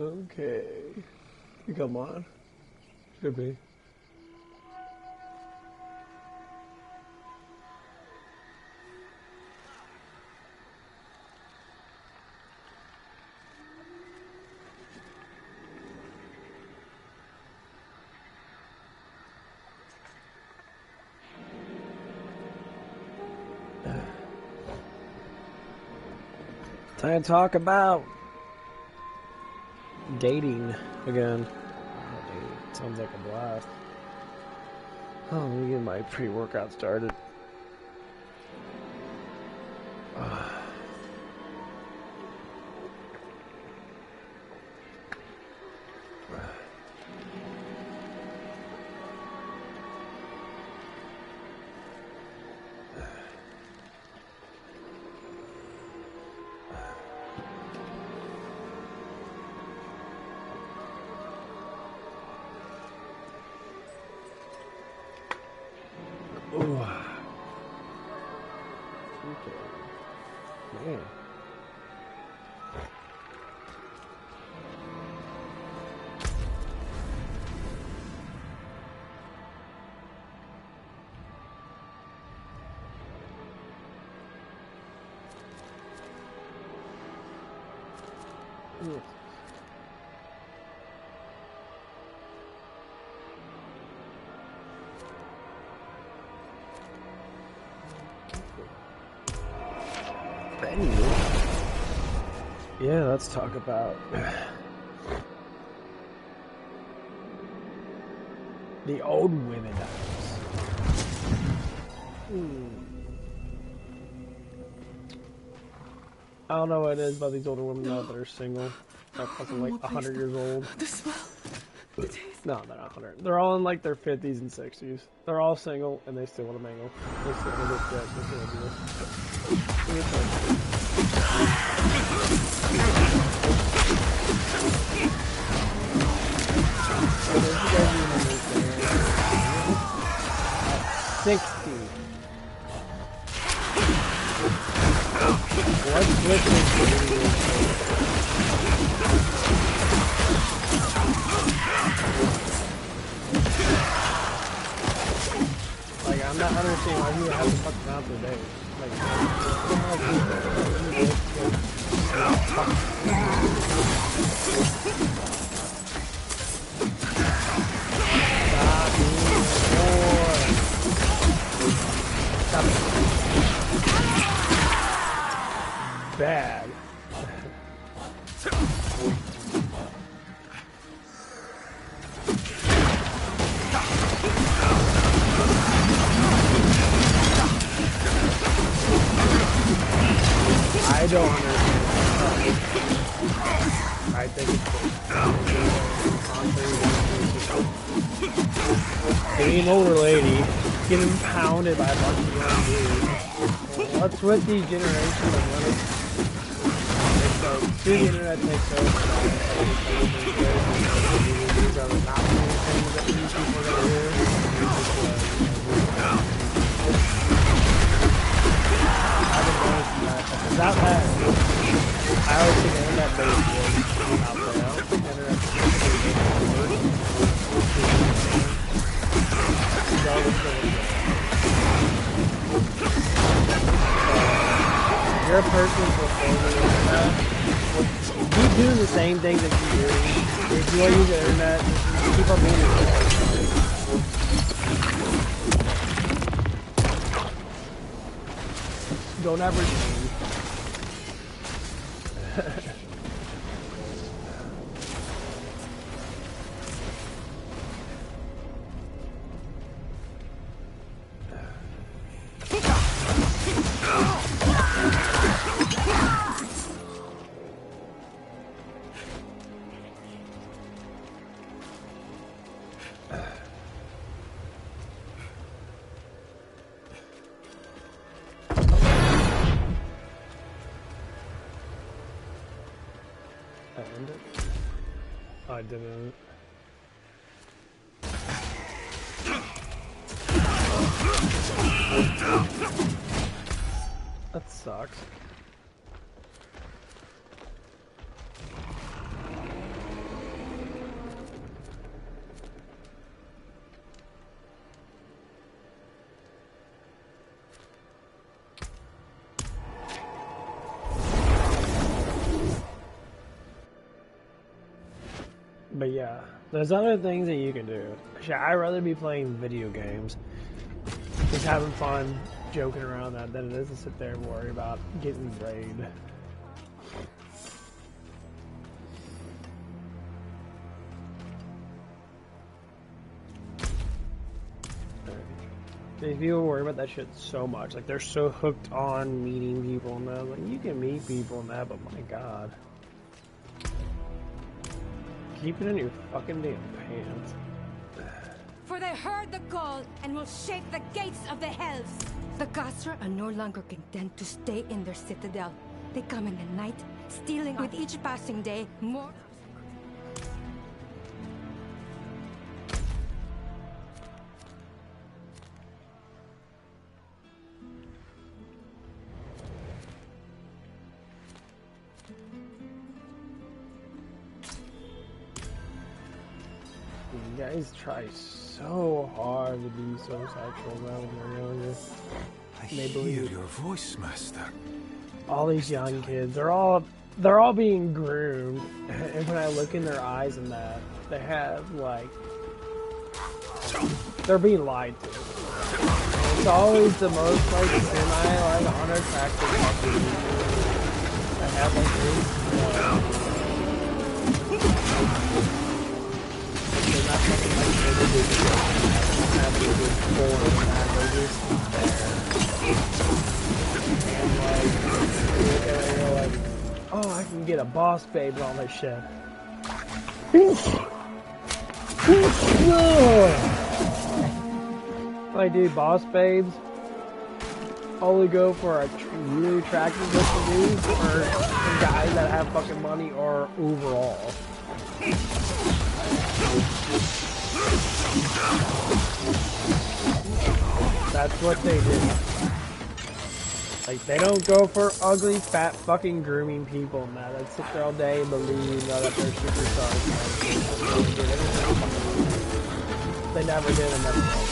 Okay. Come on. Should be. Time to talk about dating again. Oh, dating. Sounds like a blast. Oh, let me get my pre-workout started. Man. Yeah, let's talk about the old women house. I don't know what it is about these older women now that are single. They're fucking like 100 years old. The smell. The taste. No, they're not 100. They're all in like their 50s and 60s. They're all single and they still want to mingle. They still want to get shit. They still want to do this. So if you guys even understand, 60. What's with this? Like, I'm not understanding why you have to fuck around for days. Like, stop it. Bad. I don't understand. I think it's being an older lady, getting pounded by a bunch of young dudes. What's with these generations of women? It's like, the internet takes over. These are not the things that these people are going to do. That has, I always think internet based was out there. I don't think internet based you're a person before the internet. Keep doing the same things that you do. If you want to use the internet, just keep on being yourself. Don't ever change. I didn't. That sucks. But yeah, there's other things that you can do. Actually, I'd rather be playing video games, just having fun, joking around that, than it is to sit there and worry about getting raided. These people worry about that shit so much. Like, they're so hooked on meeting people and that. Like, you can meet people and that, but my god. Keep it in your fucking damn pants. For they heard the call and will shake the gates of the hells. The Gasra are no longer content to stay in their citadel. They come in the night, stealing with each passing day more. You guys try so hard to be so sexual when they're younger. I hear your voice, Master. All these young kids, they're all being groomed, and when I look in their eyes and that, they have like, they're being lied to. It's always the most like semi like unattractive fucking people that have like this. They're not fucking like having a good form and that, they're just there. And like, you're like, oh, I can get a boss babe and all that shit. Like, dude, boss babes only go for a really attractive looking dudes or guys that have fucking money or overall. That's what they do. Like, they don't go for ugly, fat, fucking grooming people and that sit there all day and believe that they're superstars. They never did and never will.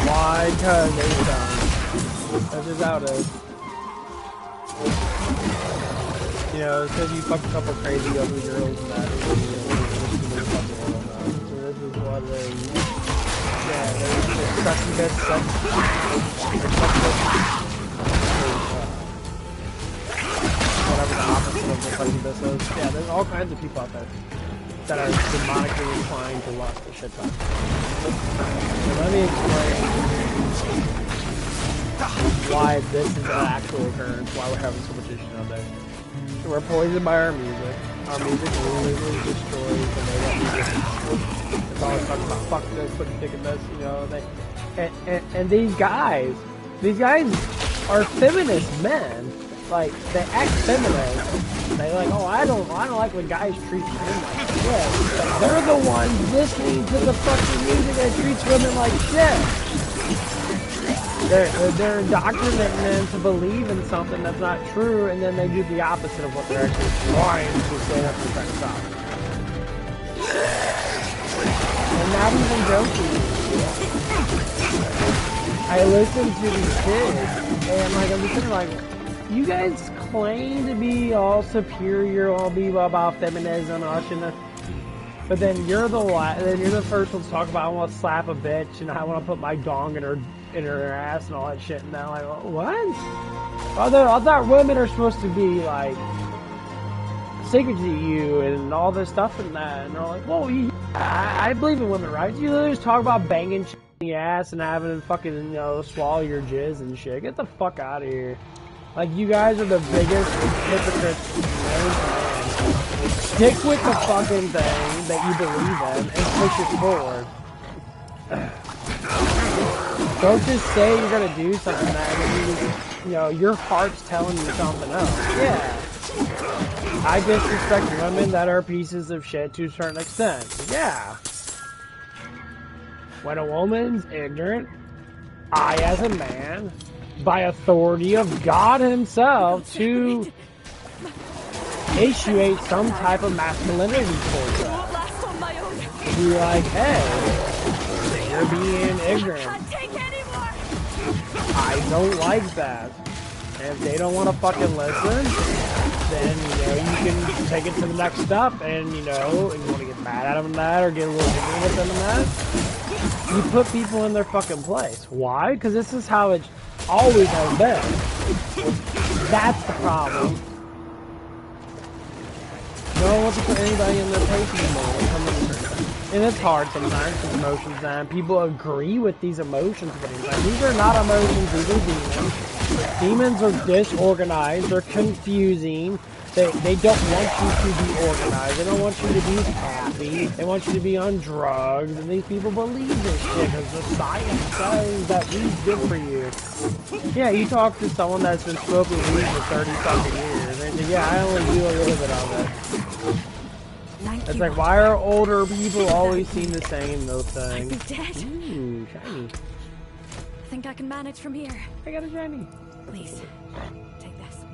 Why? Because they don't. That's just how it is. You know, it says you fuck a couple crazy ugly girls and that. So this is what they... Yeah, they're sucking this stuff. Whatever the opposite of the sucking this is. Yeah, there's all kinds of people out there that are demonically inclined to lust the shit ton. So let me explain why this is an actual occurrence, why we're having so much issue out there. So we're poisoned by our music. Our music literally destroys the way that we it's always talking about fuck this, put your dick in this, you know, and these guys are feminist men. Like, they act feminist. They like, oh, I don't like when guys treat women like shit. But they're the ones listening to the fucking music that treats women like shit. They're indoctrinating them to believe in something that's not true, and then they do the opposite of what they're actually trying to say that they're trying to stop. And not even joking. I listen to these kids, and like I'm just sitting like, you guys claim to be all superior, all be about feminism, all shit, but then you're the first one to talk about I want to slap a bitch and I want to put my dong in her ass and all that shit. And now like, what? I thought women are supposed to be like sacred to you and all this stuff and that. And they're like, well, I believe in women rights. You literally just talk about banging shit in the ass and having to fucking, you know, swallow your jizz and shit. Get the fuck out of here. Like, you guys are the biggest hypocrites known to man. Stick with the fucking thing that you believe in and push it forward. Don't just say you're gonna do something that you know, your heart's telling you something else. Yeah. I disrespect women that are pieces of shit to a certain extent. Yeah. When a woman's ignorant, I, as a man, by authority of God himself, to issue some type of masculinity towards that. Be like, hey, you're being ignorant. I don't like that. And if they don't want to fucking listen, then, you know, you can take it to the next step, and, you know, if you want to get mad at them in that, or get a little angry with them in that, you put people in their fucking place. Why? Because this is how it always has been. That's the problem. No one wants to put anybody in their place anymore. And it's hard sometimes because emotions, man. People agree with these emotions, but it's like, these are not emotions, these are demons. Demons are disorganized, they're confusing. They don't want you to be organized. They don't want you to be happy. They want you to be on drugs. And these people believe this shit because the science says that weed's good for you. Yeah, you talk to someone that's been smoking weed for 30 fucking years. And they say, yeah, I only do a little bit of it. It's like, why are older people always seem the same, those things? I'd be dead. Ooh, shiny. I think I can manage from here. I got a shiny. Please, take this.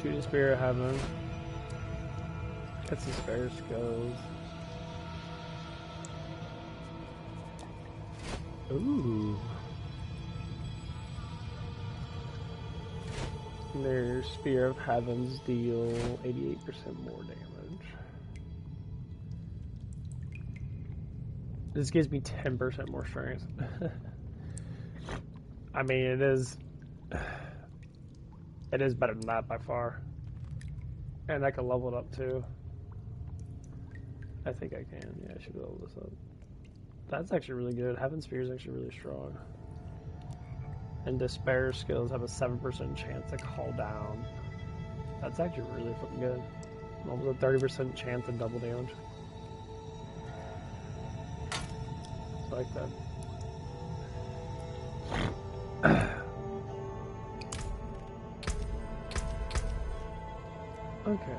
Shoot a spear of heaven. That's his spare skills. Ooh. Their Spear of Heavens deal 88% more damage. This gives me 10% more strength. I mean, it is better than that by far. And I can level it up too. I think I can. Yeah, I should level this up. That's actually really good. Heaven Spear is actually really strong. And Despair skills have a 7% chance to call down. That's actually really fucking good. Almost a 30% chance of double damage. I like that. Okay.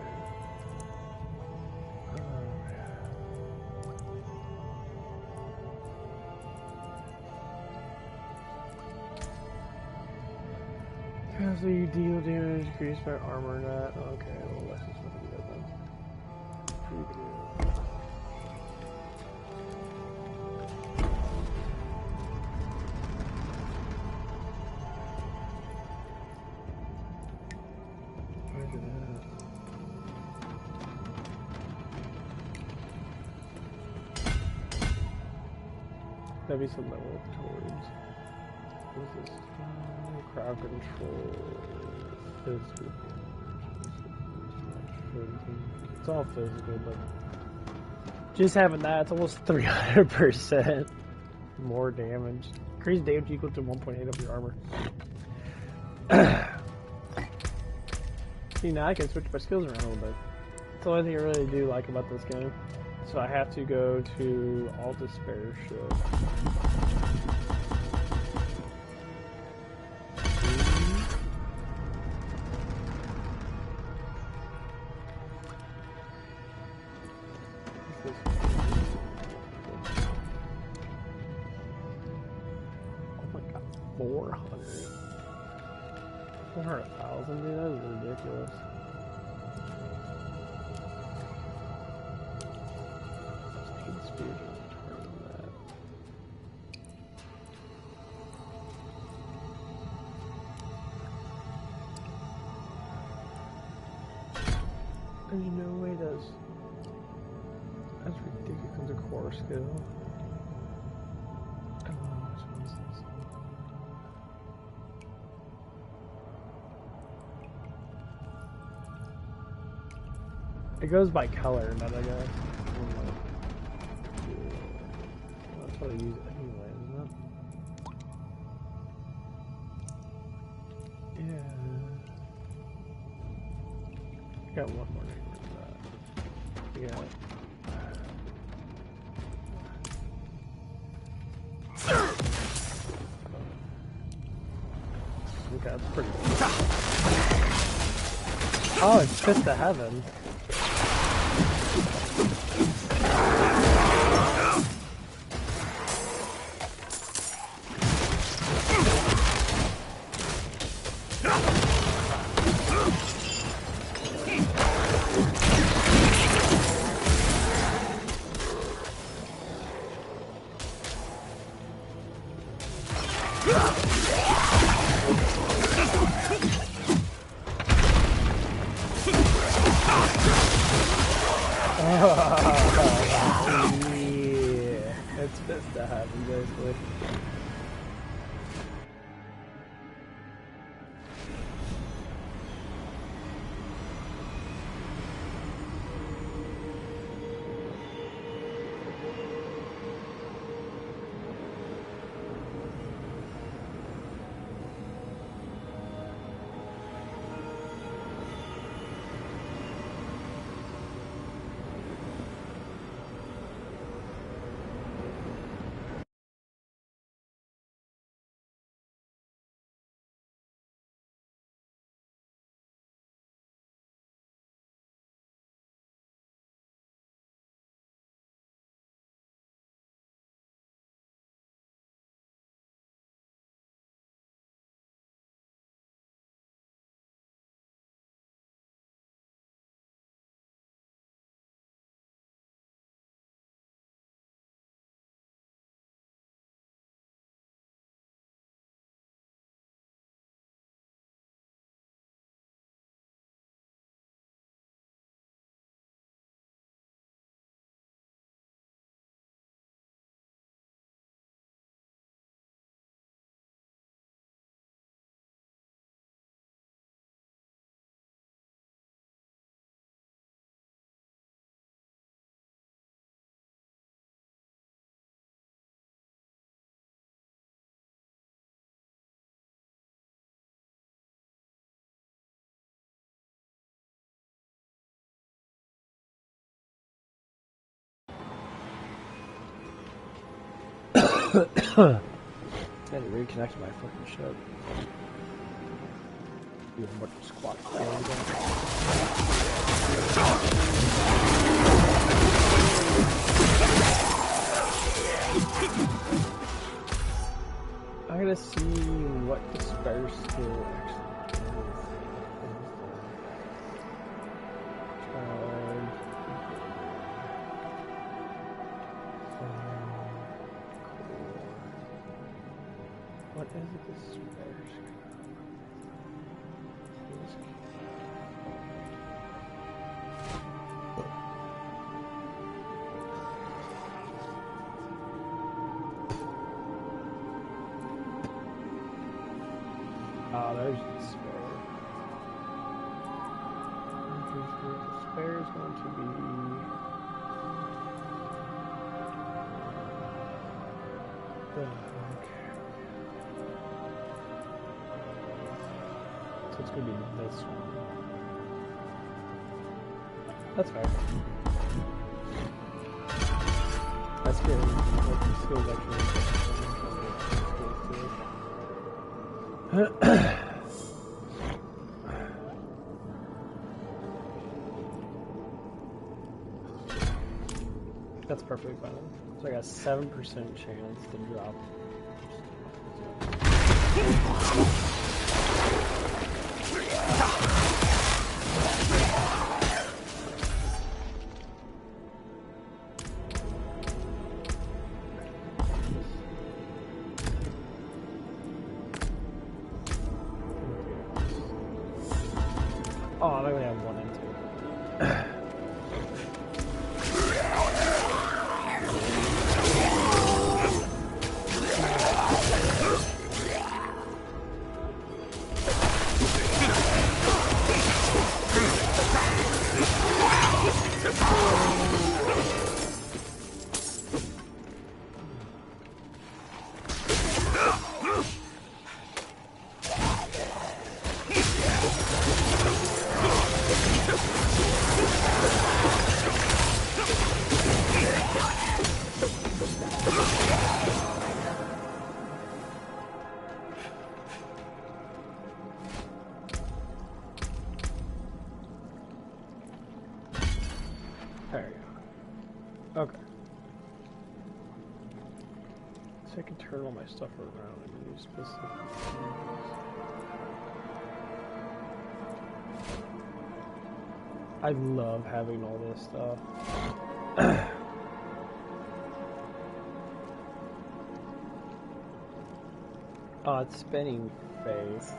So you deal damage increased by armor net. Okay, well that's just what we got then. Pretty good. Where's it at? That'd be something that we'll look towards. What's this? Crowd control. Physical damage. It's all physical, but just having that, it's almost 300% more damage. Increased damage equal to 1.8 of your armor. See, now I can switch my skills around a little bit. That's the only thing I really do like about this game. So I have to go to all despair shit. Oh my god, 400. 400,000, dude, that is ridiculous. There's no way that's ridiculous. It's a core skill. I don't know which one's this. It goes by color, not I guess. That's what I use anyway, isn't it? Yeah. I got one more name for that. Yeah. Okay, that's pretty good. Oh, it's Fist of Heaven. Yeah, it's best to have you guys with. I had to reconnect my fucking shit. Even what squat I gotta see what the spare skill actually is. What is it, the spare skill? Oh, there's the spare. The spare is going to be... Okay. So it's going to be this one. That's fair. That's good. Like, the skills actually... That's perfectly fine. So I got a 7% chance to drop. Oh, I only have one into it. There you go. Okay. So I can turn all my stuff around and use specific things. I love having all this stuff. Oh, it's spinning face.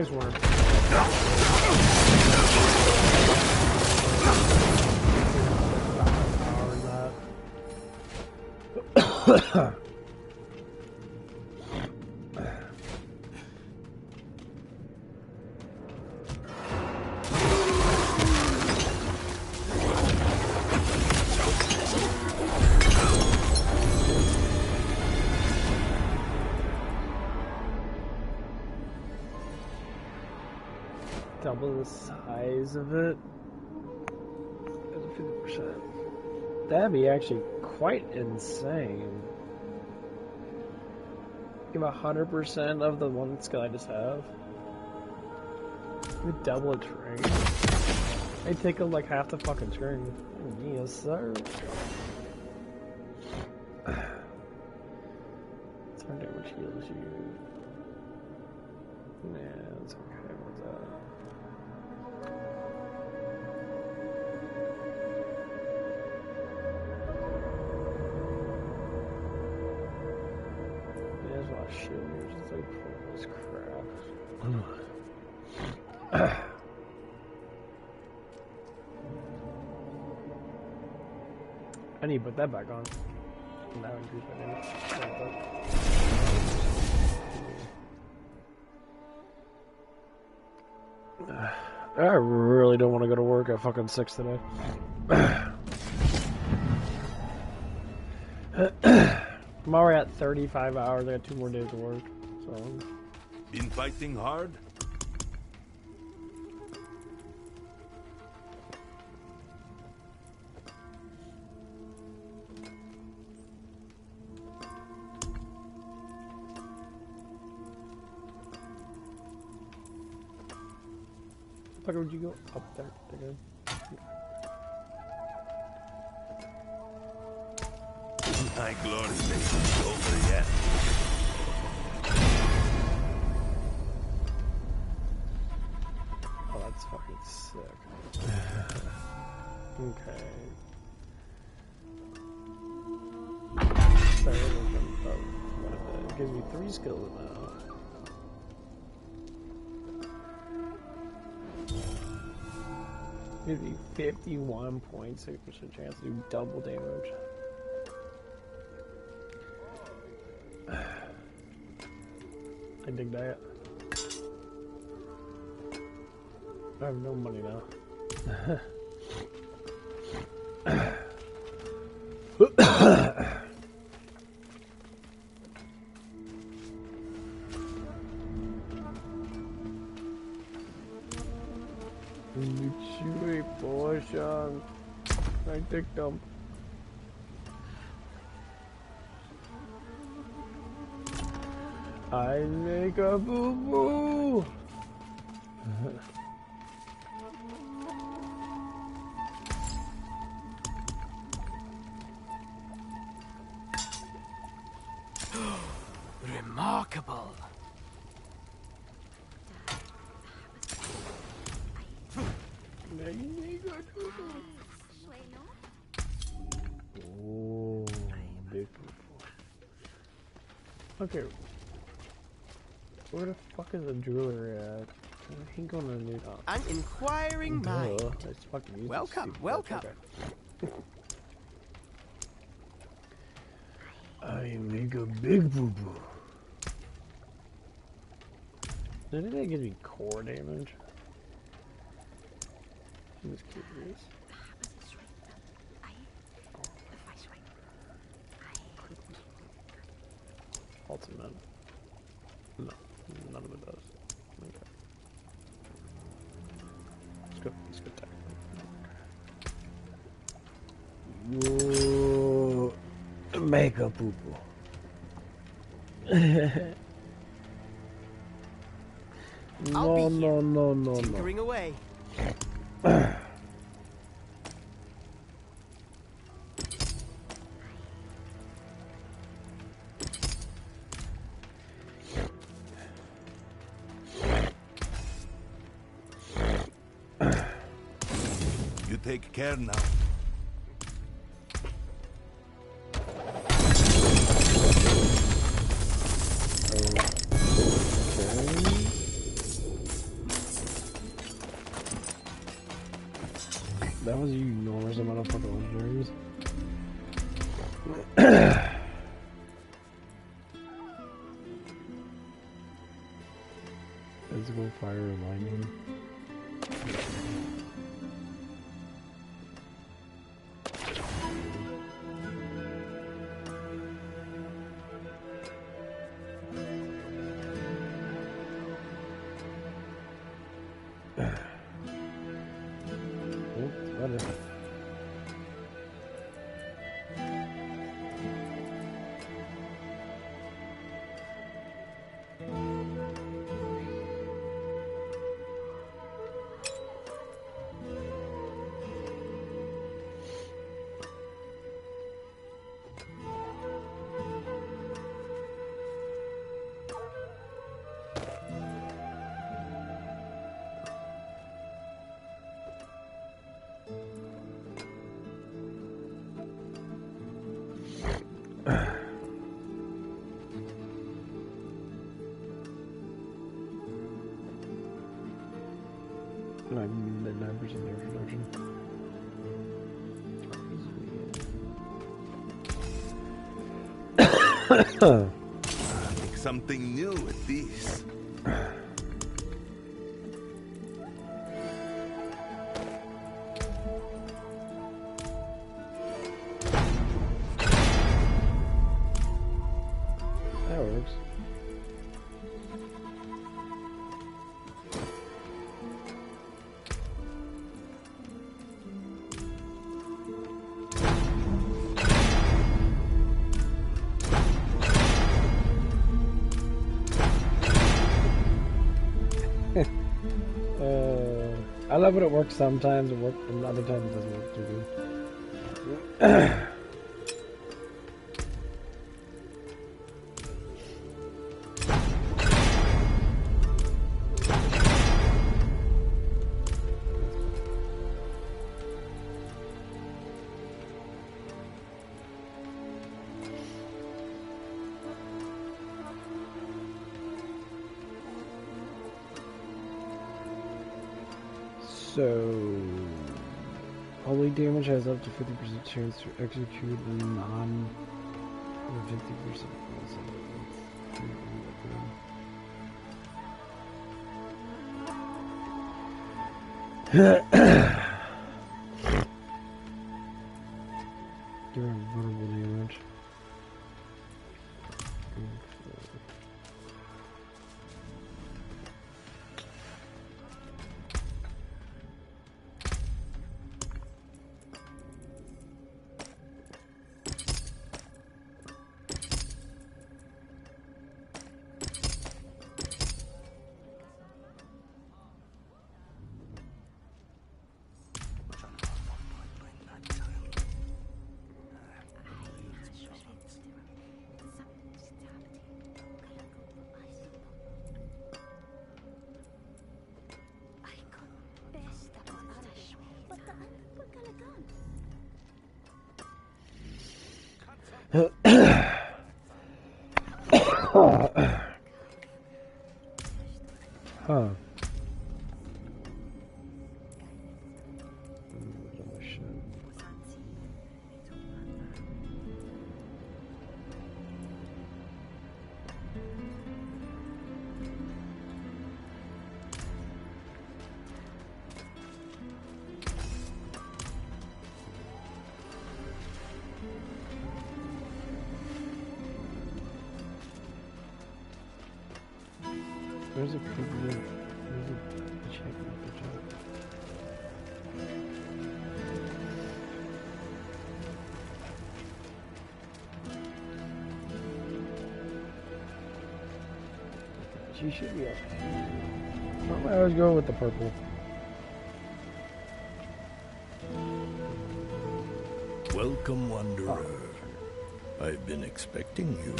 guys weren't. Double the size of it. 50%. That'd be actually quite insane. Give 100% of the one skill I just have. We double a string. They take up like half the fucking string. Yes, sir. It's hard damage heals you. Yeah, it's okay with that. There's a lot of shit here. It's like this crap. I need to put that back on. Now increase my damage. I really don't want to go to work at fucking 6 today. I'm already at 35 hours. I got 2 more days to work. So. Been fighting hard? Fucker, would you go up there again? My glory days is over yet. Oh, that's fucking sick. Okay. Sorry, it gives me 3 skills now. Gives me 51.6% chance to do double damage. I dig that. I have no money now. Chewy portion. I take them. I make a boo boo. Remarkable. Oh, big boo. Okay. Where the fuck is the jeweler at? He gonna need An inquiring mind. It's fucking easy. Welcome, welcome. Okay. I make a big boo boo. Did they give me core damage? I'm just curious. Ultimate. No, none of it does. Okay. Let's go attack. Whoa. Make a poo poo. No. Tinkering away. You take care now. That was an enormous amount of fucking legendaries. Physical fire and lightning. Make something new with these. That works. I love when it works sometimes, and other times it doesn't work too good. So, holy damage has up to 50% chance to execute non 50%. During vulnerable damage. Huh. There's a check. She should be up. Why am I always going with the purple? Welcome, wanderer. I've been expecting you.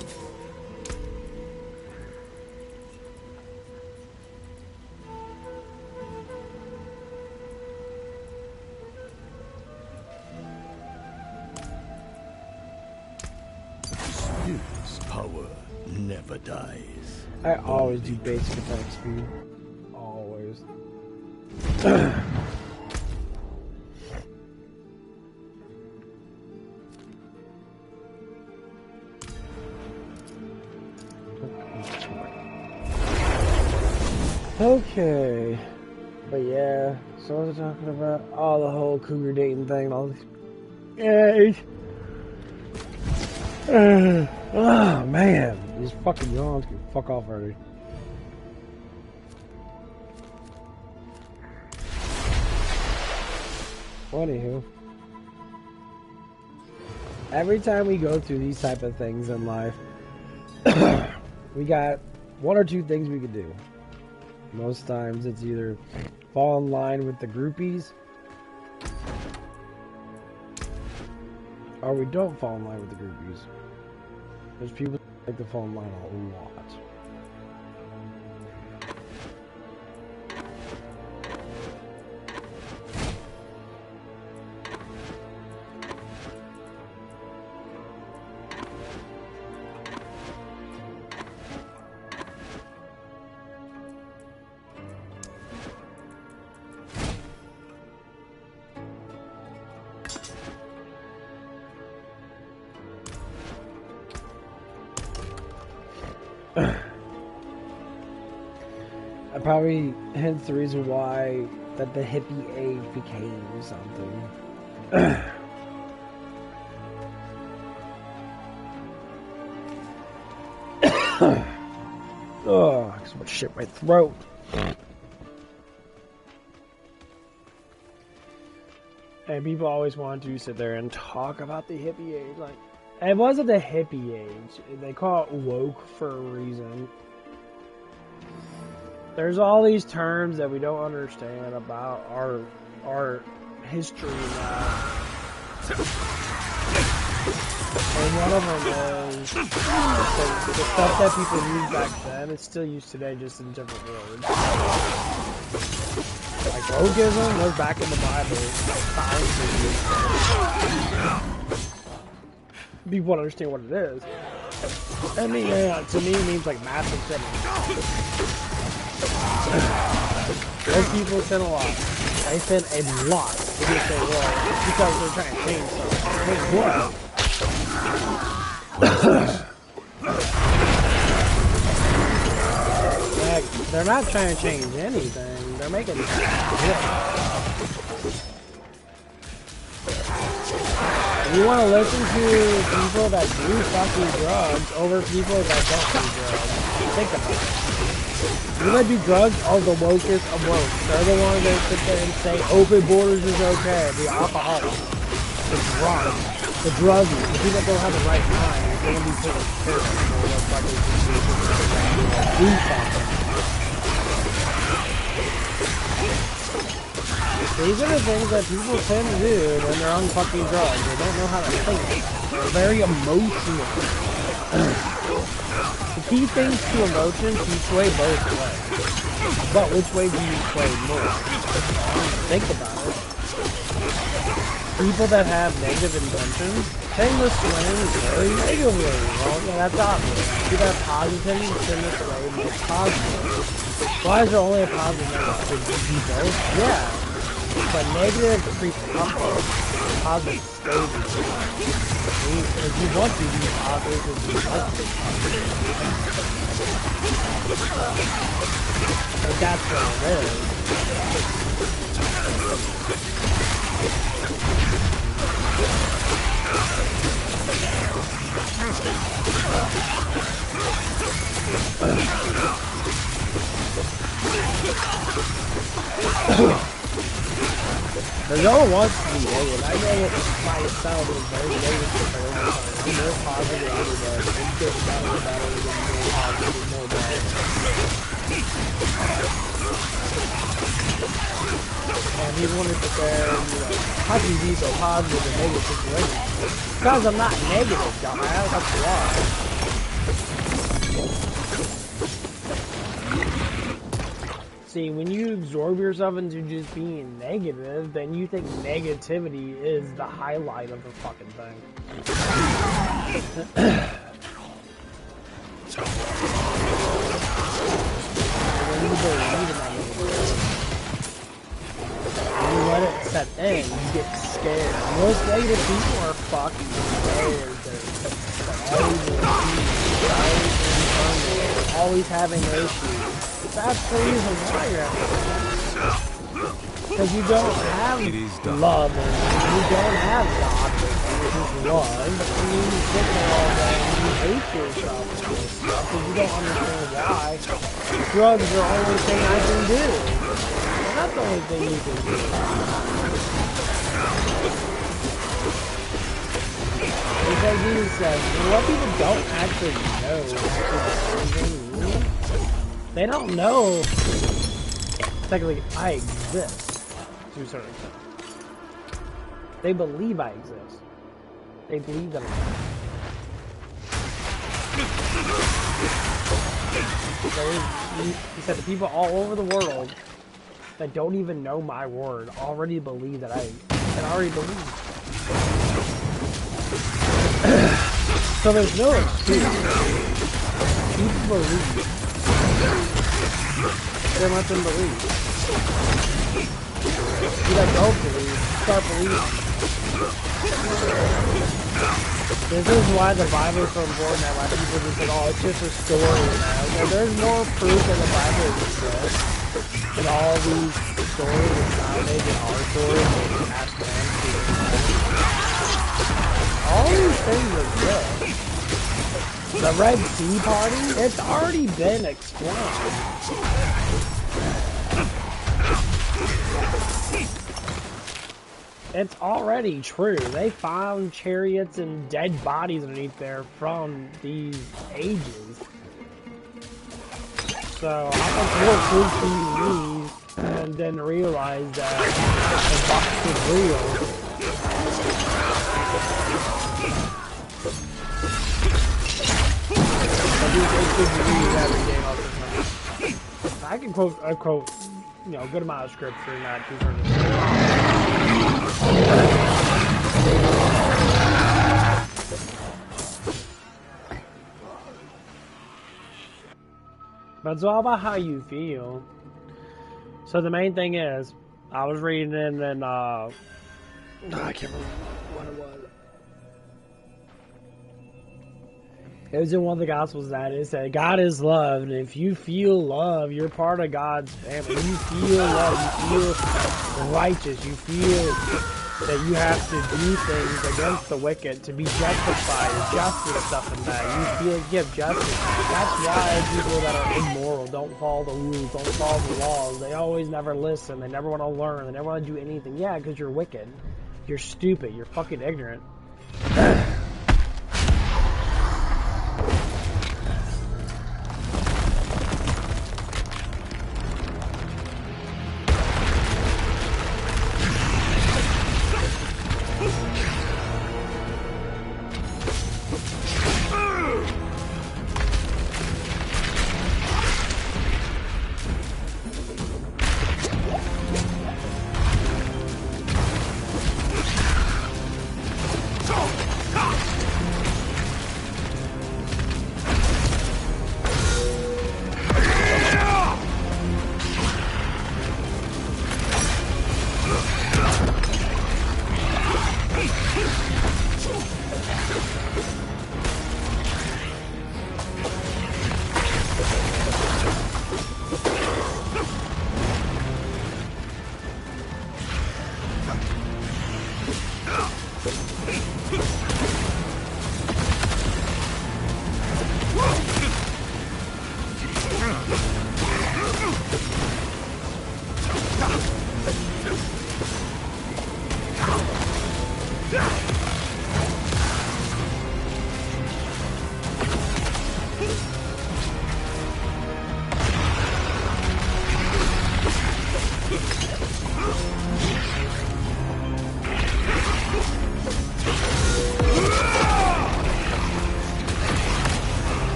Spirit's power never dies. I always do basic attack speed. Always. But yeah, so what was I talking about? Oh, the whole cougar dating thing and all this. Yay! Oh man, these fucking yawns can fuck off already. Anywho, every time we go through these type of things in life, we got one or two things we could do. Most times it's either fall in line with the groupies, or we don't fall in line with the groupies. There's people that like to fall in line a lot. Probably hence the reason why that the hippie age became something. Oh, so much shit in my throat. And people always want to sit there and talk about the hippie age. Like, it wasn't the hippie age. They call it woke for a reason. There's all these terms that we don't understand about our history now. And one of them is the stuff that people used back then is still used today, just in different words. Like wokeism was back in the Bible. People understand what it is. I mean, yeah, to me, it means like massive things. Those people sin a lot. They sin a lot. They just say, well, it's because they're trying to change something. Change what? Like, they're not trying to change anything. They're making it You want to listen to people that do fucking drugs over people that don't do drugs. Think about it. You that do drugs are the wokest of woke. They're the ones that sit there and say open borders is okay. The alcoholics, the drunk, the druggies, the people that don't have the right mind, they're going to be taken care of. Do something. These are the things that people tend to do when they're on fucking drugs. They don't know how to think. They're very emotional. The key things to emotions, you sway both ways. But which way do you sway more? Think about it. People that have negative intentions tend to swing very negatively. Well, yeah, that's obvious. People that have positive intentions tend to sway more positive. Why is there only a positive negative? Could you do both? Yeah. But negative creeps up on positive stages. If you want to be positive, if you want to be positive. But that's what it is. Because no one wants to be negative. I know what myself is very negative for a long time. I'm more positive than everybody. I'm getting better and better and more positive and more better. And people want to sit there and be like, how can you be so positive in negative situations? Because I'm not negative, dumbass. That's why. See, when you absorb yourself into just being negative, then you think negativity is the highlight of the fucking thing. When you believe in that negativity, when you let it set in, you get scared. Most negative people are fucking scared. They're always having issues. That's the reason why you're having issues. Because you don't have love and you don't have God with you, which is love. And you sit there all day and you hate yourself and this stuff and you don't understand why. Drugs are the only thing I can do. They're not the only thing you can do. Because Jesus says, what people don't actually know they don't know technically I exist to a certain extent. They believe I exist. They believe that I'm he said the people all over the world that don't even know my word already believe that I already believe. So there's no excuse. People believe. Then let them believe. You that don't believe, start believing. This is why the Bible is so important, that why people just say, oh, it's just a story now. Well, there's more proof in the Bible exists. And all these stories are founded in our stories and passed down to all these things exist. The Red Sea Party, it's already been explained. It's already true. They found chariots and dead bodies underneath there from these ages. So how much more proof do you need and then realize that the box is real? I can quote you know, a good amount of scripture in that 200. But it's all about how you feel. So the main thing is, I was reading it and I can't remember what it was. It was in one of the Gospels that it said, God is love, and if you feel love, you're part of God's family. You feel love, you feel righteous, you feel that you have to do things against the wicked to be justified, justice, stuff and that. You feel you have justice. That's why people that are immoral don't follow the rules, don't follow the laws. They always never listen, they never want to learn, they never want to do anything. Yeah, because you're wicked. You're stupid, you're fucking ignorant.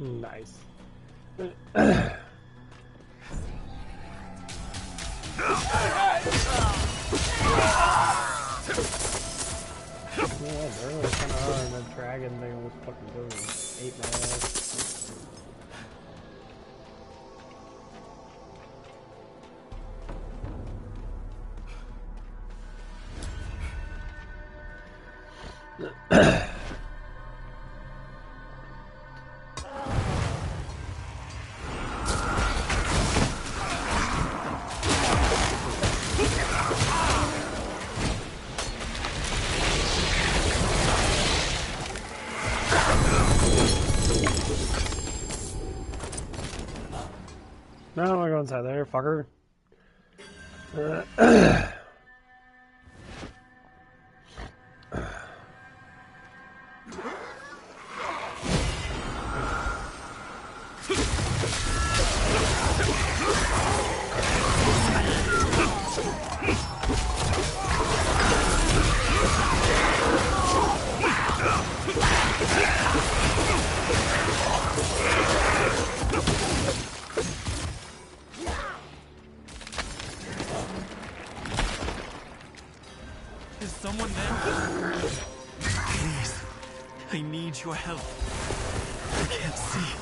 Nice. Yeah, they're really kind of hard, and the dragon thing almost fucking goes 8 my ass. No, I'm not going inside there, fucker. Is someone there? Please, I need your help. I can't see.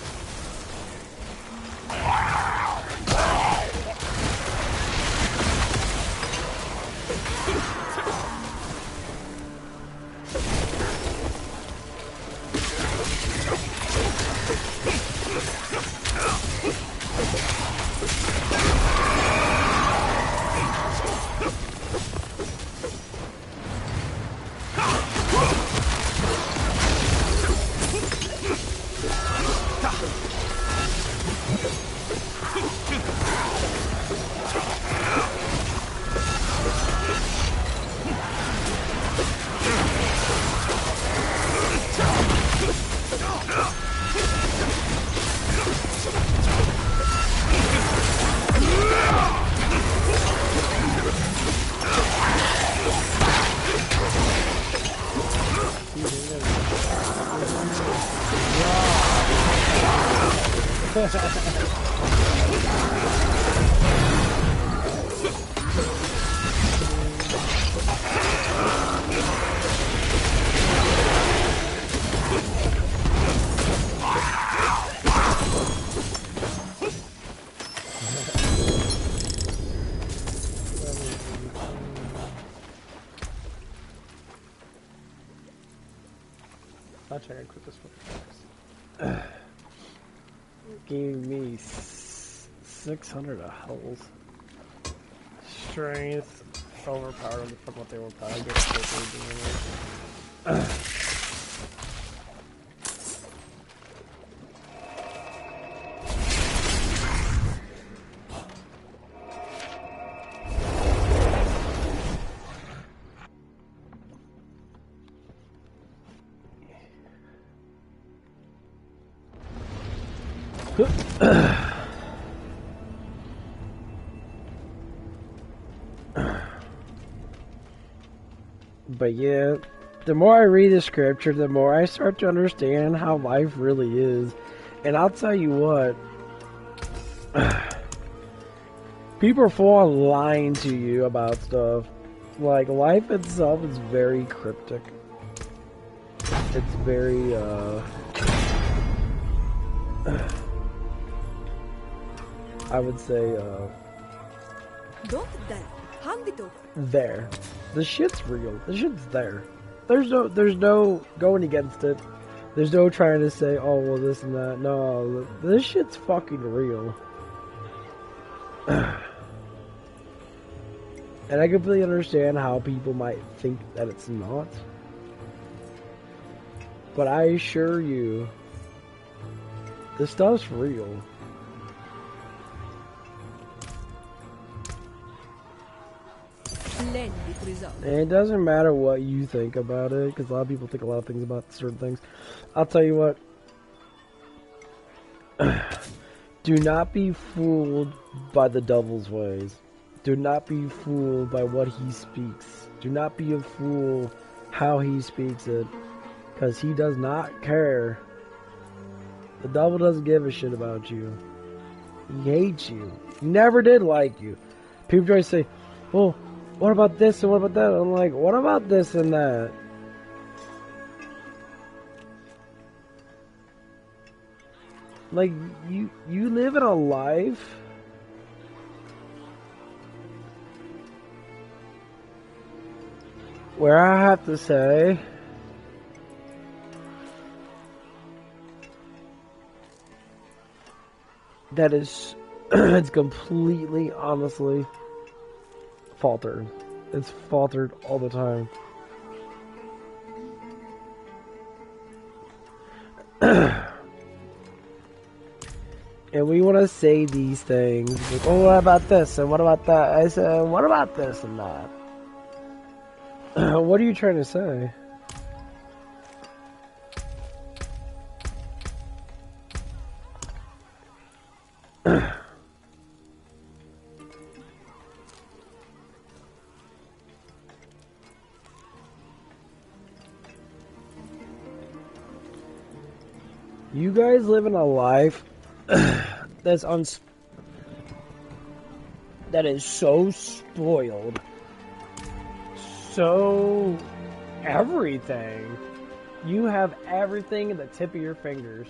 Actually, I gotta quit this one. Gave me 600 of health. Strength overpowered from what they were probably I guess they were doing. But yeah, the more I read the scripture, the more I start to understand how life really is. And I'll tell you what, people are full on lying to you about stuff. Like, life itself is very cryptic. It's very, I would say, Don't die. Hand it over. there. The shit's real. The shit's there. There's no going against it. There's no trying to say, oh, well, this and that. No, this shit's fucking real. And I completely understand how people might think that it's not. But I assure you, this stuff's real. And it doesn't matter what you think about it, because a lot of people think a lot of things about certain things. I'll tell you what. Do not be fooled by the devil's ways. Do not be fooled by what he speaks. Do not be a fool how he speaks it. Because he does not care. The devil doesn't give a shit about you. He hates you. He never did like you. People try to say, well, what about this and what about that? I'm like, what about this and that? Like, you live in a life where I have to say that is it's completely, honestly, faltered. It's faltered all the time. And we want to say these things. Like, oh, what about this? And what about that? I said, what about this and that? What are you trying to say? You guys live in a life that is so spoiled, so everything. You have everything at the tip of your fingers.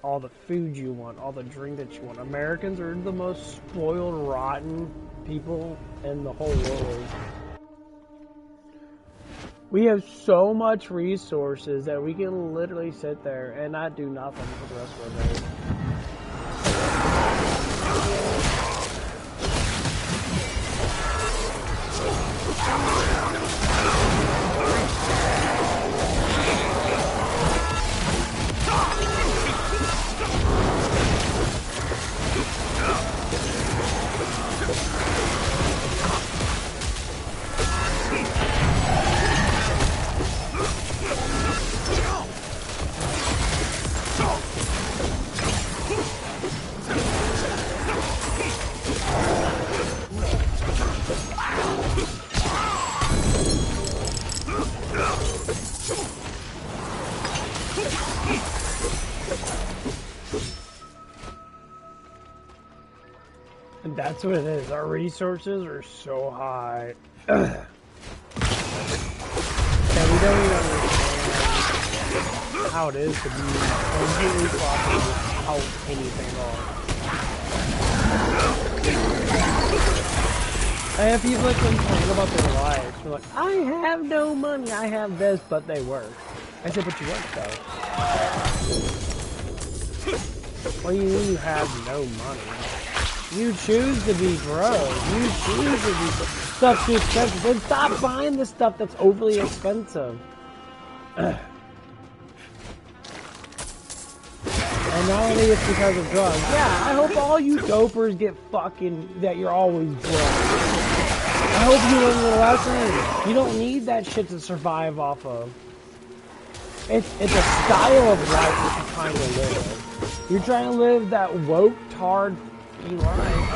All the food you want, all the drink that you want. Americans are the most spoiled, rotten people in the whole world. We have so much resources that we can literally sit there and not do nothing for the rest of our days. And that's what it is. Our resources are so high. And we don't even understand how it is to be completely profitable without anything at all. I have people that complain about their lives. They're like, I have no money, I have this, but they work. I said, but you work though. What do you mean you have no money? You choose to be broke. You choose to be stuff too expensive. Then stop buying the stuff that's overly expensive. And not only it's because of drugs. Yeah, I hope all you dopers get fucking that you're always broke. I hope you learn the lesson. You don't need that shit to survive off of. It's a style of life that you're trying to live. You're trying to live that woke, tard life,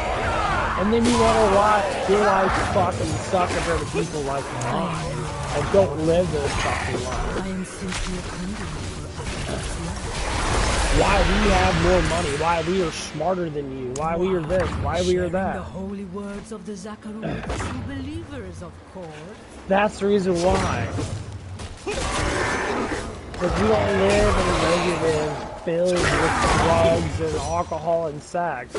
and then you want to watch your life fucking suck compared to people like mine that don't live those fucking lives. I am simply a conduit for others' life. Why we have more money, why we are smarter than you, why we are this, why we are that. The holy words of the Zakaru, true believers, of course. That's the reason why. Because we don't live in a negative filled with drugs and alcohol and sex.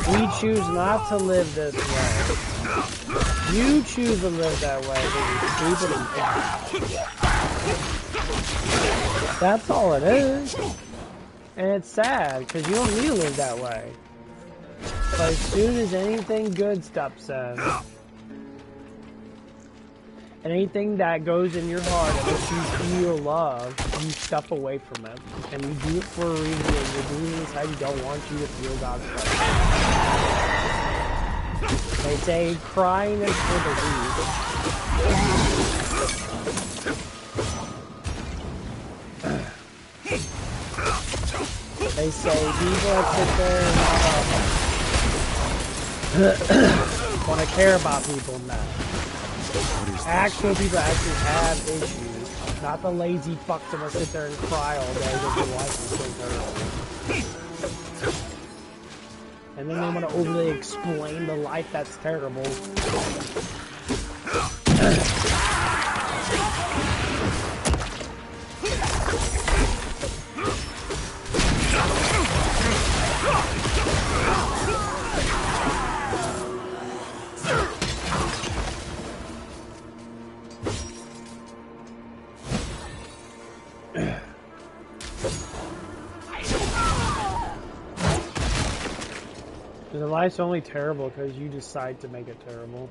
We choose not to live this way. You choose to live that way because you're stupid and dumb. That's all it is. And it's sad because you don't need to live that way. But as soon as anything good steps in, and anything that goes in your heart that makes you feel love, you step away from it. And you do it for a reason. You're doing this how you don't want you to feel God's love. They say crying is for the weak. They say people that sit there and want to care about people now. Actual people actually have issues. Not the lazy fucks that will sit there and cry all day because their life is so terrible. And then they want to overly explain the life that's terrible. The life's only terrible because you decide to make it terrible.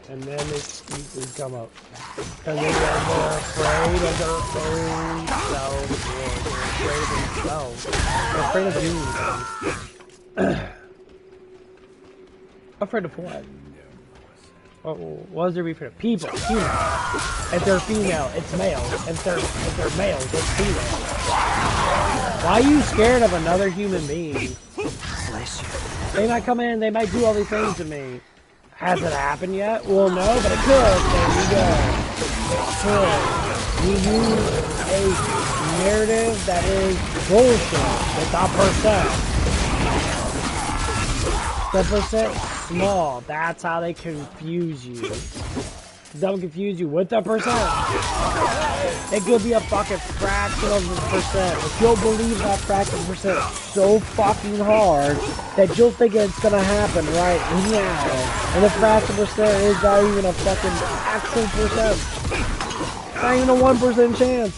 And then excuses come up. Because they're afraid of their own selves, or they're afraid of themselves. They're afraid of doing things. Afraid of what? What is there be afraid of? People, humans. If they're female, it's male. If they're males, it's female. Why are you scared of another human being? They might come in, they might do all these things to me. Has it happened yet? Well, no, but it could. There you go. It could. You use a narrative that is bullshit. It's a percent. The percent small. That's how they confuse you. Don't confuse you with the percent. It could be a fucking fraction of a percent. But you'll believe that fraction of percent so fucking hard that you'll think it's gonna happen right now. And the fraction percent is not even a fucking actual percent. It's not even a 1% chance.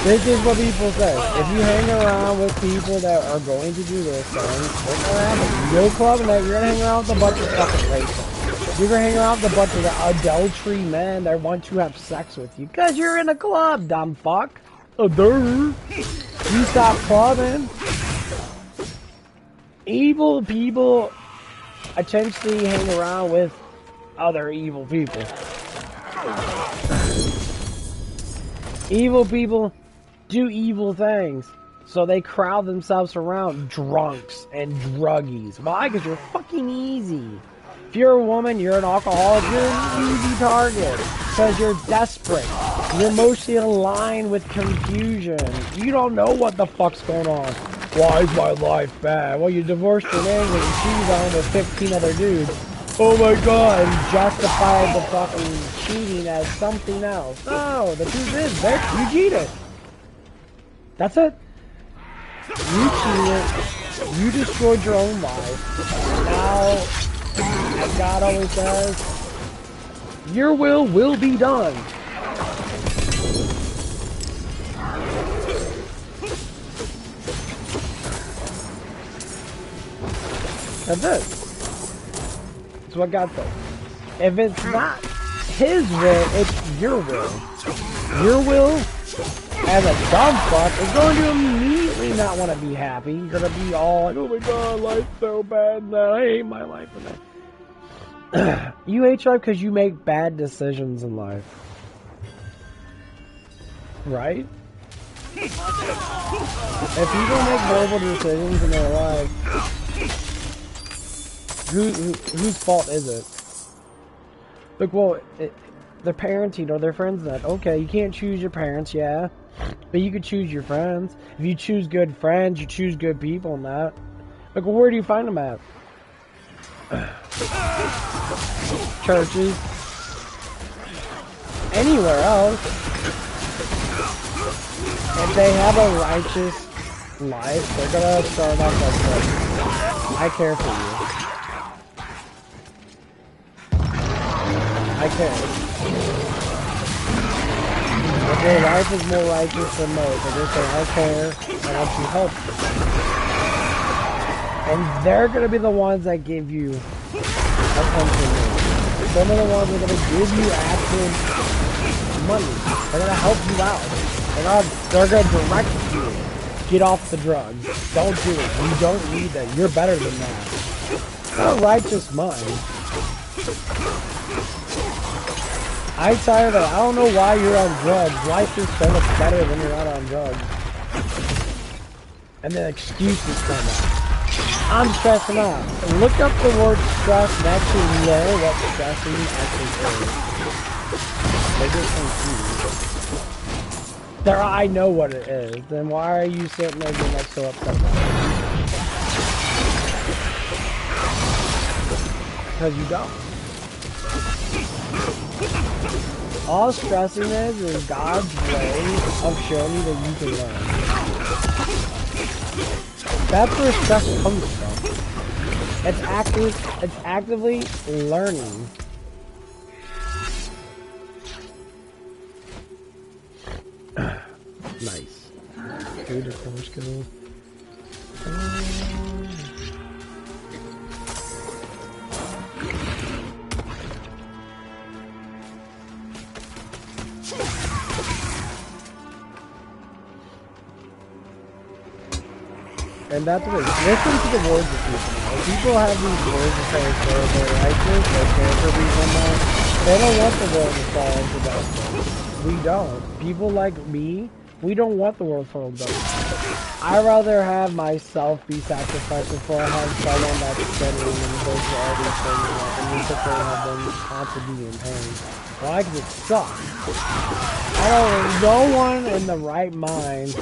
This is what people say. If you hang around with people that are going to do this thing, what's gonna happen? You go to club night, you're gonna hang around with a bunch of fucking rapists. You're gonna hang around with a bunch of adultery men that want to have sex with you. Cause you're in a club, dumb fuck. Duh. You stop clubbing. Evil people essentially hang around with other evil people. Evil people do evil things, so they crowd themselves around drunks and druggies. Why? Because you're fucking easy. If you're a woman, you're an alcoholic, you're an easy target. Because you're desperate. You're mostly aligned with confusion. You don't know what the fuck's going on. Why is my life bad? Well, you divorced your name and you cheated on with 15 other dudes. Oh my god, and justified the fucking cheating as something else. No, the truth is, bitch, you cheated. That's it. You cheated. You destroyed your own life. Now, as God always says, your will be done. That's it. That's what God says. If it's not His will, it's your will. Your will, as a dumb fuck, is going to immediately not want to be happy. You're going to be all like, oh my god, life's so bad now. I hate my life. You hate your life because you make bad decisions in life. Right? If people make horrible decisions in their life, whose fault is it? Like, well, their parenting or their friends that. Okay, you can't choose your parents, yeah. But you could choose your friends. If you choose good friends, you choose good people and that. Like, well, where do you find them at? Churches. Anywhere else. If they have a righteous life, they're gonna start off like this. I care for you. I care. If your life is more righteous than most, they just say, I care, I want you help. And they're going to be the ones that give you attention. Some of the ones that are going to give you actual money. They're going to help you out. They're going to direct you. Get off the drugs. Don't do it. You don't need that. You're better than that. A righteous mind. I tired of it. I don't know why you're on drugs. Life is so much better when you're not on drugs. And then excuses come out. I'm stressing out. Look up the word stress and actually know what stressing actually is. They get confused. There, I know what it is. Then why are you sitting there being like so upset about it? Because you don't. All stressing is God's way of showing you that you can learn. That's where stress comes from. It's actively learning. Nice. Food or core skill. And that's what it is. Listen to the words of people. People have these words that say they're righteous, they care for people now. They don't want the world to fall into darkness. We don't. People like me, we don't want the world to fall into darkness. I'd rather have myself be sacrificed before I have someone that's sinning and goes through all these things and we sit there and have them constantly be in pain. Why? Because it sucks. No one in the right mind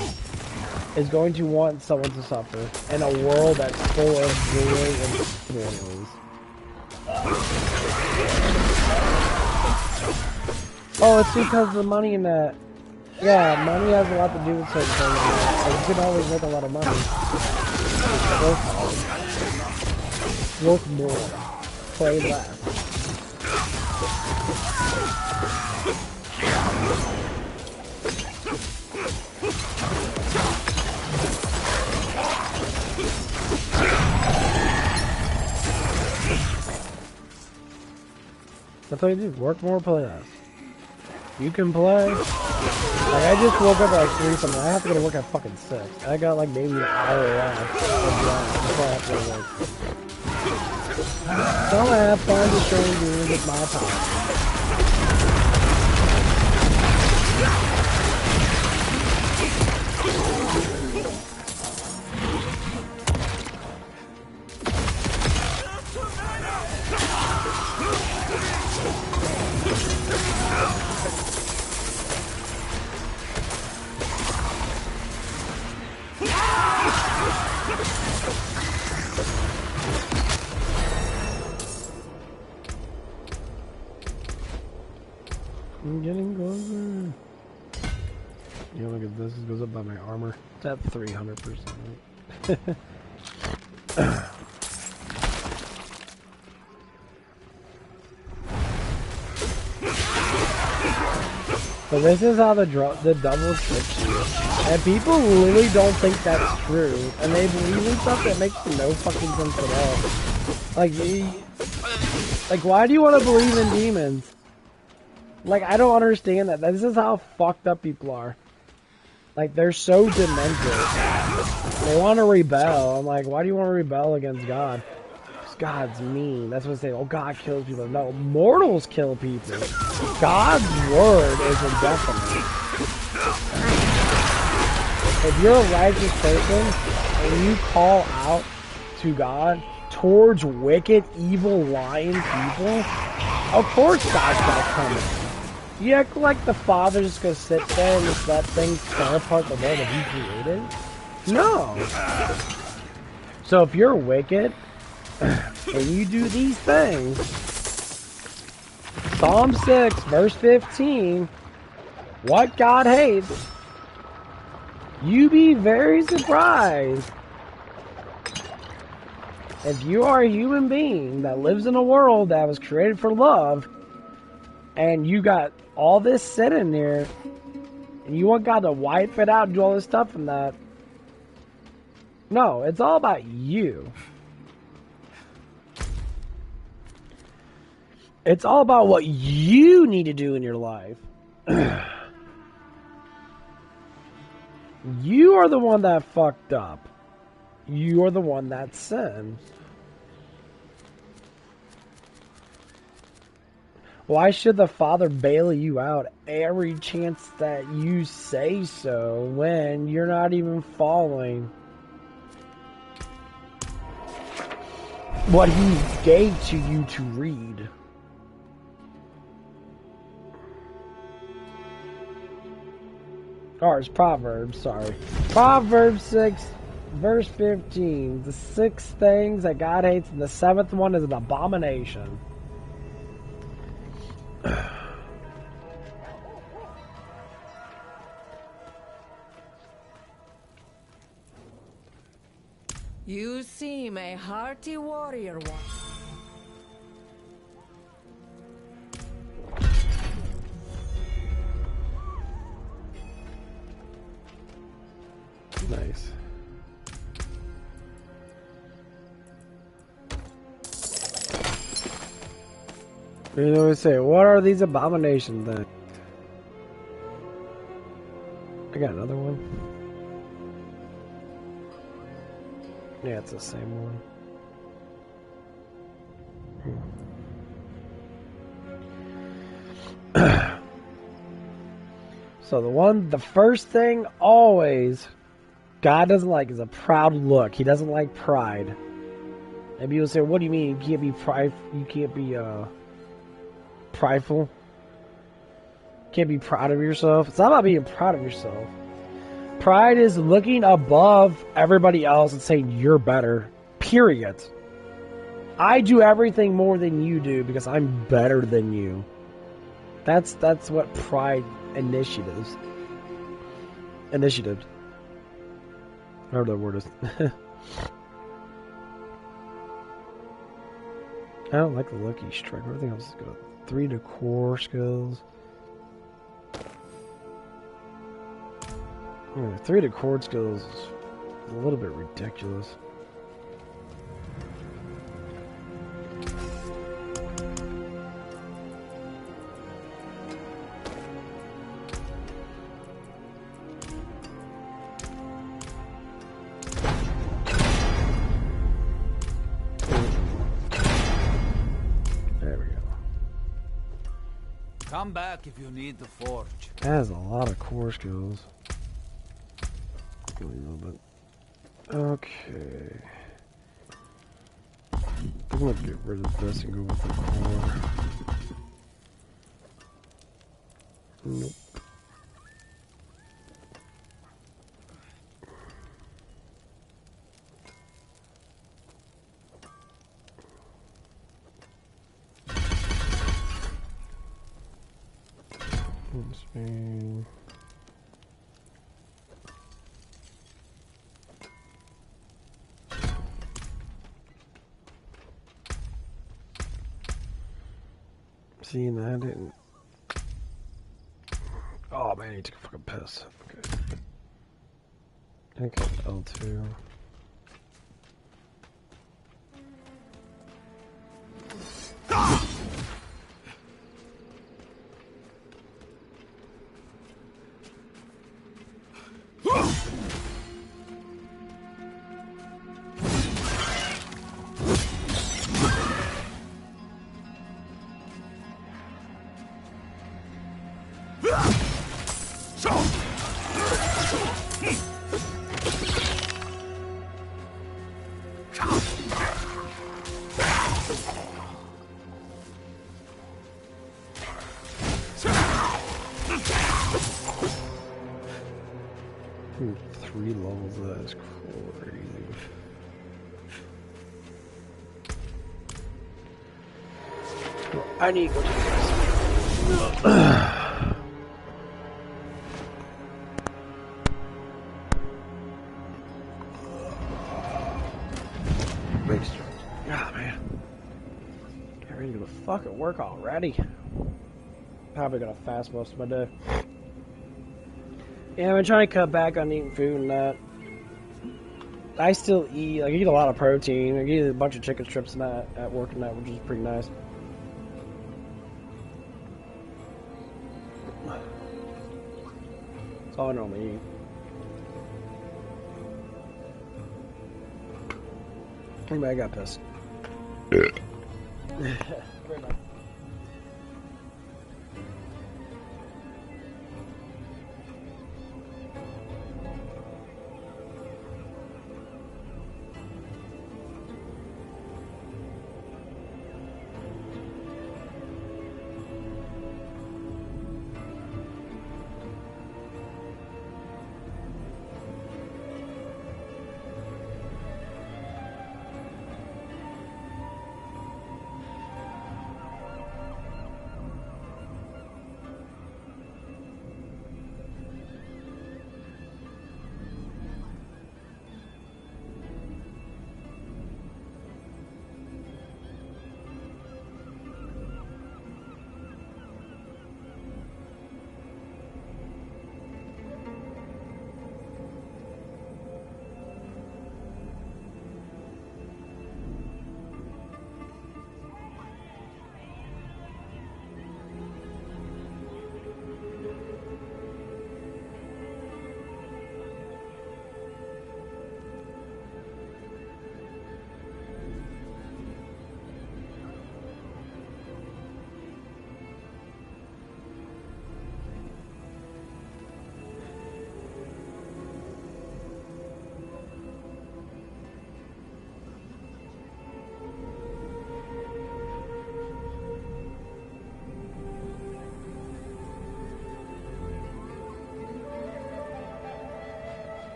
is going to want someone to suffer in a world that's full of joy and spoils. Oh, it's because of the money in that. Yeah, money has a lot to do with certain things. Like, you can always make a lot of money. Work more. Play less. That's all you do. Work more, play less. You can play. Like, I just woke up at like 3 something. I have to go to work at fucking 6. I got like maybe an hour left before I have to go to work. So I have fun destroying demons with my power. I'm getting closer. Yeah, look at this. This goes up by my armor. It's at 300%. So this is how the double tricks you. And people really don't think that's true. And they believe in stuff that makes no fucking sense at all. Like why do you want to believe in demons? Like, I don't understand that. This is how fucked up people are. Like, they're so demented. They want to rebel. I'm like, why do you want to rebel against God? Because God's mean. That's what they say. Oh, God kills people. No, mortals kill people. God's word is indefinite. If you're a righteous person and you call out to God towards wicked, evil, lying people, of course God's gonna come in. You act like the Father's just gonna sit there and just let things tear apart the world that He created? No. So if you're wicked and you do these things, Psalm 6, verse 15, what God hates, you be very surprised. If you are a human being that lives in a world that was created for love, and you got all this sin in there, and you want God to wipe it out and do all this stuff and that. No, it's all about you. It's all about what you need to do in your life. You are the one that fucked up. You are the one that sinned. Why should the Father bail you out every chance that you say so when you're not even following what he gave to you to read. Or it's Proverbs, sorry. Proverbs 6, verse 15. The 6 things that God hates, and the 7th one is an abomination. You seem a hearty warrior one. Nice. You know what I say? What are these abominations then? I got another one. Yeah, it's the same one. So the first thing always God doesn't like is a proud look. He doesn't like pride. And people say, what do you mean you can't be prideful? Can't be proud of yourself? It's not about being proud of yourself. Pride is looking above everybody else and saying you're better. Period. I do everything more than you do because I'm better than you. That's what pride initiatives. Whatever that word is. I don't like the lucky strike. Everything else is good. 3 to core skills. 3 to chord skills is a little bit ridiculous. There we go. Come back if you need the forge. That has a lot of core skills. A little bit. Okay. I'm gonna get rid of this and go with the core. Nope. Let's see. Seeing that I didn't. Oh man, I need to take a fucking piss. Okay. Okay, L2. Ooh, 3 levels, that is crazy. I need to go to big stretch. Ah, man. Get ready to go to fucking work already. Probably gonna fast most of my day. Yeah, I've been trying to cut back on eating food and that. I still eat, like, I eat a lot of protein. I eat a bunch of chicken strips and that at work and that, which is pretty nice. That's all I normally eat. Anyway, I got pissed. Very nice.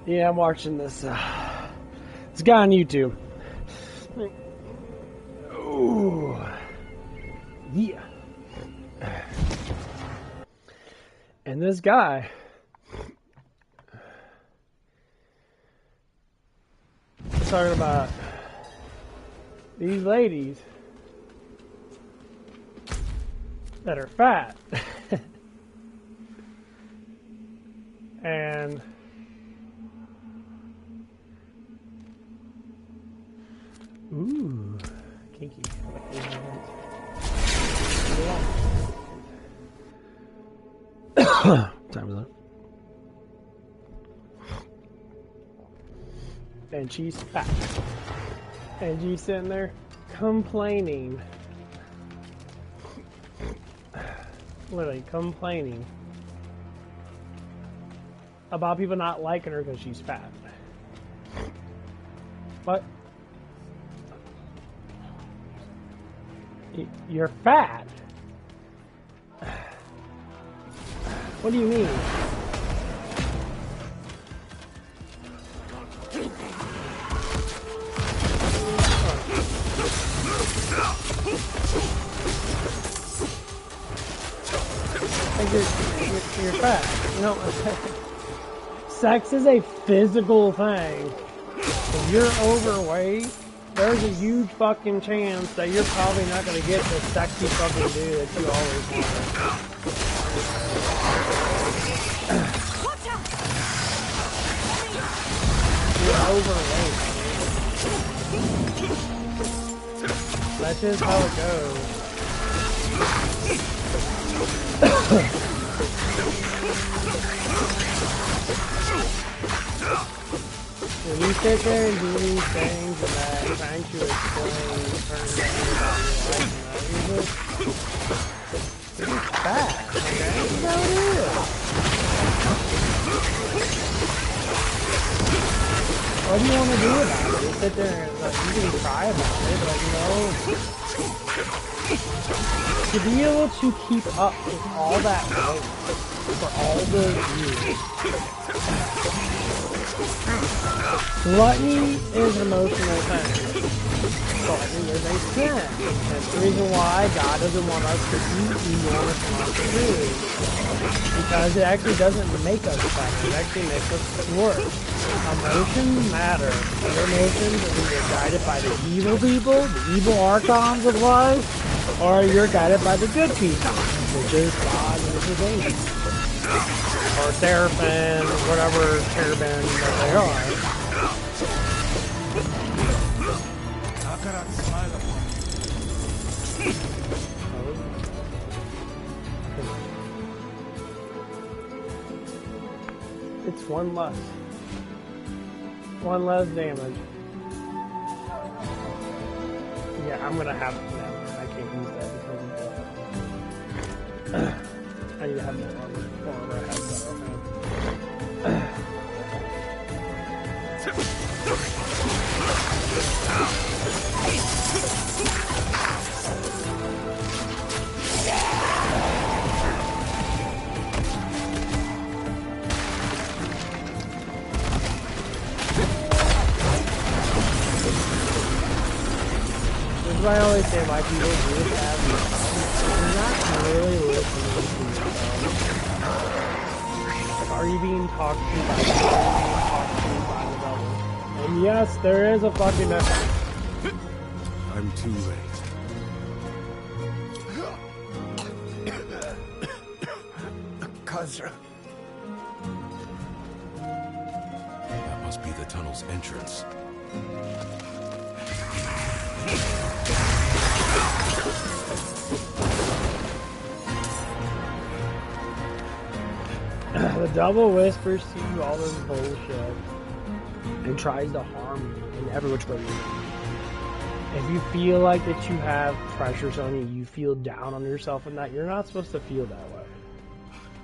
Yeah, I'm watching this. This guy on YouTube. Ooh. Yeah. And this guy is talking about these ladies that are fat. And ooh, kinky. Time is up. And she's fat. And she's sitting there complaining. Literally complaining about people not liking her because she's fat. What? You're fat? What do you mean? Like you're fat. You know, sex is a physical thing. If you're overweight, there's a huge fucking chance that you're probably not going to get the sexy fucking dude that you always wanted. You're overweight. That's just how it goes. When you sit there and do these things and that, trying to explain certain things about your life and that, you're just fat, okay? That's how it is. What do you want to do about it? Just sit there and, like, you can cry about it, but, you know, to be able to keep up with all that weight for all those years. Gluttony is an emotional thing. Gluttony is a sin. That's the reason why God doesn't want us to eat enormous amounts of food. Because it actually doesn't make us fat. It actually makes us worse. Emotions matter. Your emotions are either guided by the evil people, the evil archons of life, or you're guided by the good people, which is God and His angels. Or Seraphim, whatever cherubim that they are. It's one less. One less damage. Yeah, I'm gonna have to. No, I can't use that because of that. I need to have more armor. More armor. I have that. Okay. This is why I always say why people do have you're not really listening to yourself. Like, are you being talked to by the devil? And yes, there is a fucking difference. I'm too late. Khazra. That must be the tunnel's entrance. The devil whispers to you all this bullshit and tries to harm you in every which way you can. If you feel like that you have pressures on you, you feel down on yourself and that, you're not supposed to feel that way.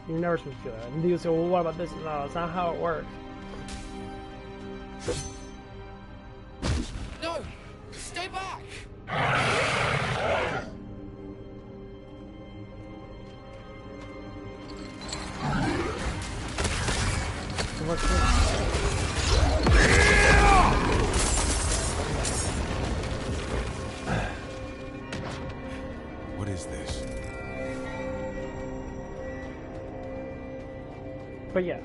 You're never supposed to feel that. And people say, well, what about this? No, it's not how it works. No! Stay back! fuck's this? What is this? But yeah,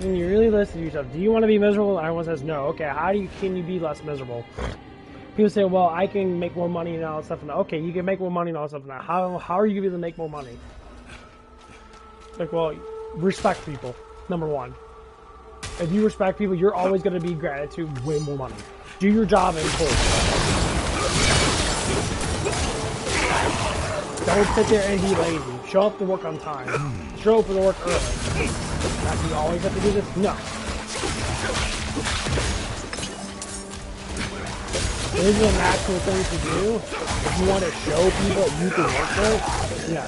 when you really listen to yourself, do you want to be miserable? And everyone says no. Okay, can you be less miserable? People say, well, I can make more money and all that stuff. And okay, you can make more money and all that stuff. Now, how are you going to make more money? Like, well, respect people, number one. If you respect people, you're always going to be gratitude, way more money. Do your job and full. Don't sit there and be lazy. Show up to work on time. Show up to work early. Now, do you always have to do this? No. These are the natural things to do. If you want to show people you can work there, yeah.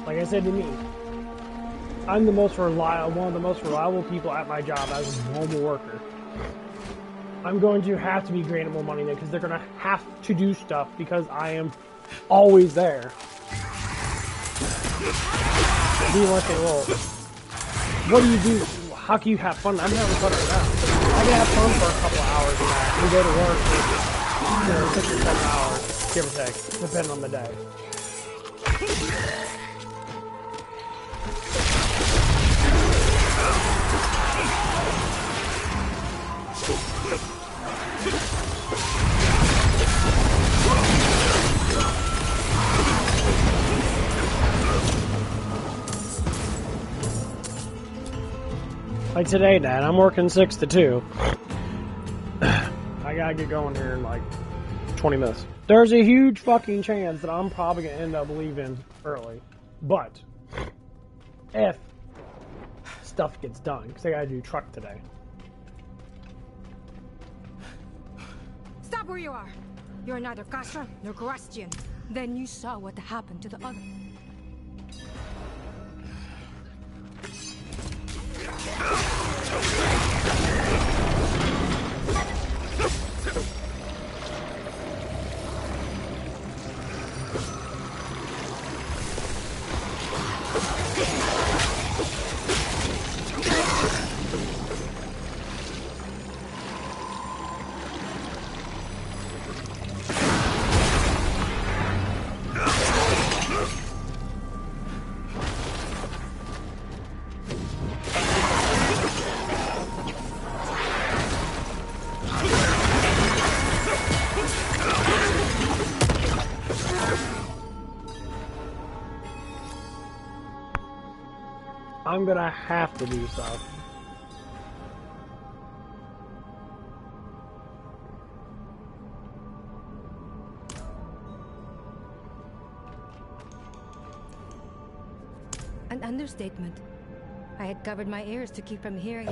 Like I said to me, I'm the most reliable, one of the most reliable people at my job as a normal worker. I'm going to have to be granted more money there because they're going to have to do stuff because I am always there. Do you want to say, well, what do you do? How can you have fun? I'm having fun right now. I can have fun for a couple of hours and that. We go to work for 6 or 7 hours, give or take, depending on the day. Like today, Dad, I'm working 6 to 2. I gotta get going here in like 20 minutes. There's a huge fucking chance that I'm probably gonna end up leaving early. But, if stuff gets done, because I gotta do truck today. Stop where you are. You're neither Castro nor Christian. Then you saw what happened to the other. I'm gonna have to do stuff. An understatement. I had covered my ears to keep from hearing.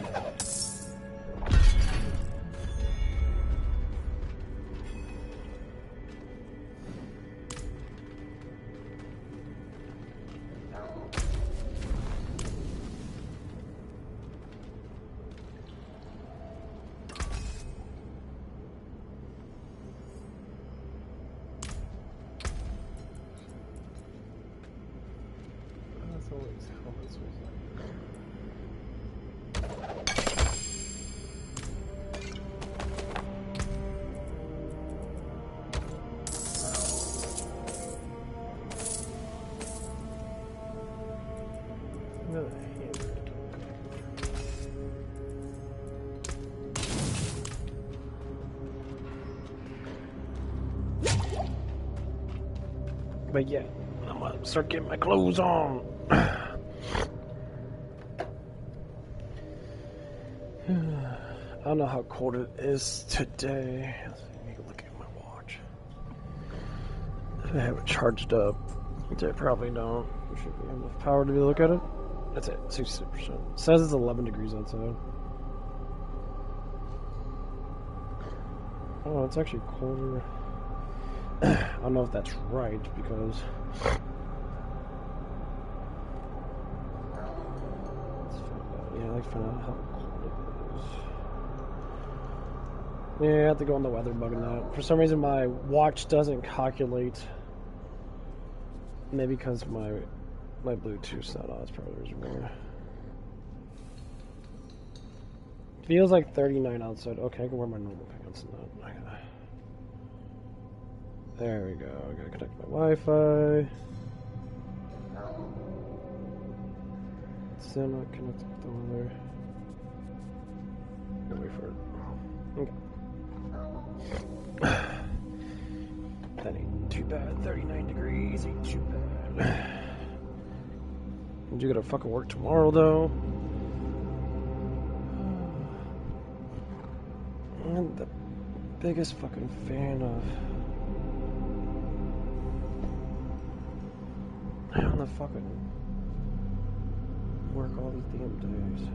But yeah, I'm gonna start getting my clothes on. I don't know how cold it is today. Let me look at my watch. I have it charged up, which I probably don't. I should have enough power to look at it. That's it, 66%. It says it's 11 degrees outside. Oh, it's actually colder. I don't know if that's right because yeah, I like to find out how cold it is. Yeah, I have to go on the weather bug and that. For some reason, my watch doesn't calculate. Maybe because my My Bluetooth's not on, it's probably the reason why. Feels like 39 outside. Okay, I can wear my normal pants now. There we go. I gotta connect my Wi-Fi. Still not connected with the weather. Gotta wait for it. Okay. That ain't too bad. 39 degrees ain't too bad. You gotta fucking work tomorrow though. I'm the biggest fucking fan of having to fucking work all these damn days.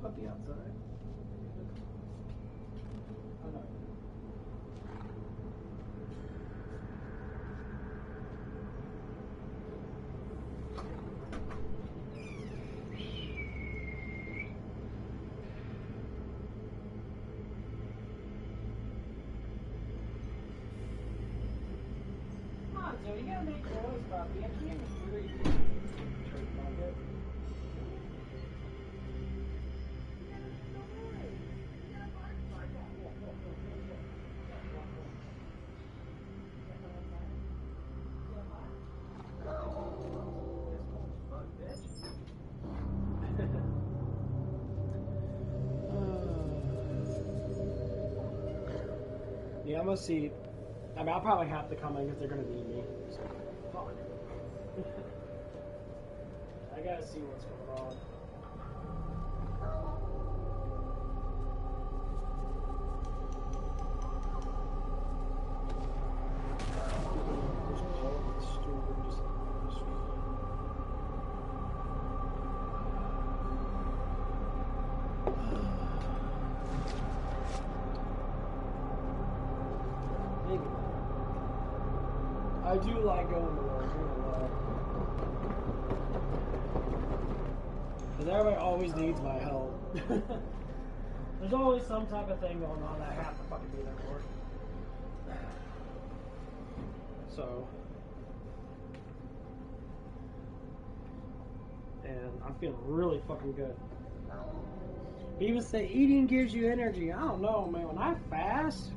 Put the outside. Oh, no. Come on, Joe, you gotta make noise, puppy. I can't breathe. Yeah, I'm gonna see. I mean, I'll probably have to come in because they're gonna need me. So, fuck. I gotta see what's going on. I do like going to work, because everybody always needs my help. There's always some type of thing going on that I have to fucking be there for. So, and I'm feeling really fucking good. People say eating gives you energy. I don't know, man. When I fast,